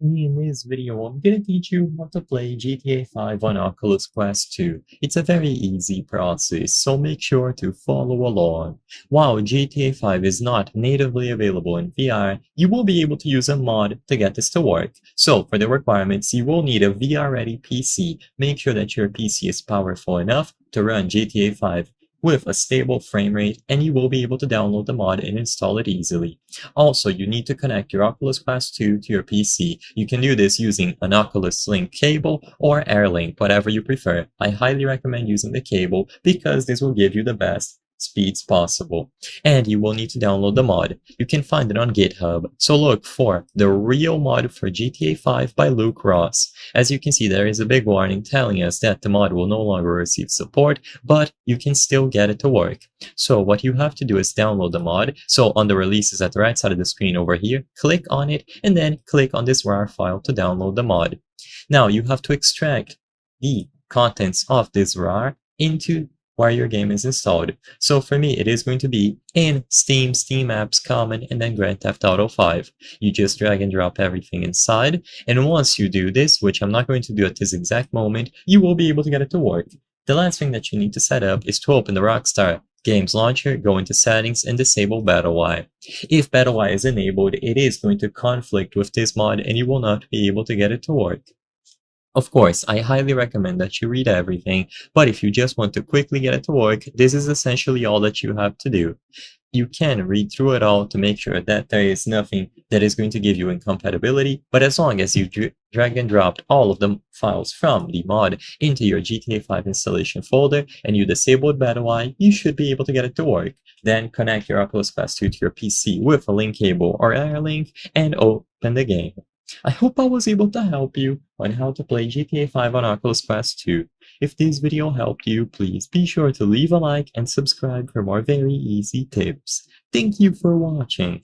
In this video, I'm gonna teach you how to play GTA 5 on Oculus Quest 2. It's a very easy process, so make sure to follow along. While GTA 5 is not natively available in VR, you will be able to use a mod to get this to work. So for the requirements, you will need a VR-ready PC. Make sure that your PC is powerful enough to run GTA 5 with a stable frame rate, and you will be able to download the mod and install it easily. Also, you need to connect your Oculus Quest 2 to your PC. You can do this using an Oculus Link cable or AirLink, whatever you prefer. I highly recommend using the cable because this will give you the best speeds possible. And you will need to download the mod. You can find it on GitHub. So look for the real mod for GTA 5 by Luke Ross. As you can see, there is a big warning telling us that the mod will no longer receive support, but you can still get it to work. So what you have to do is download the mod. So on the releases at the right side of the screen over here, click on it and then click on this RAR file to download the mod. Now you have to extract the contents of this RAR into where your game is installed. So for me, it is going to be in Steam, Steam Apps, Common, and then Grand Theft Auto 5. You just drag and drop everything inside, and once you do this, which I'm not going to do at this exact moment, you will be able to get it to work. The last thing that you need to set up is to open the Rockstar Games Launcher, go into Settings, and disable BattleY. If BattleY is enabled, it is going to conflict with this mod and you will not be able to get it to work. Of course, I highly recommend that you read everything, but if you just want to quickly get it to work, this is essentially all that you have to do. You can read through it all to make sure that there is nothing that is going to give you incompatibility, but as long as you drag and dropped all of the files from the mod into your GTA 5 installation folder and you disabled BattleY, you should be able to get it to work. Then connect your Oculus Quest 2 to your PC with a link cable or AirLink and open the game. I hope I was able to help you on how to play GTA 5 on Oculus Quest 2. If this video helped you, please be sure to leave a like and subscribe for more very easy tips. Thank you for watching.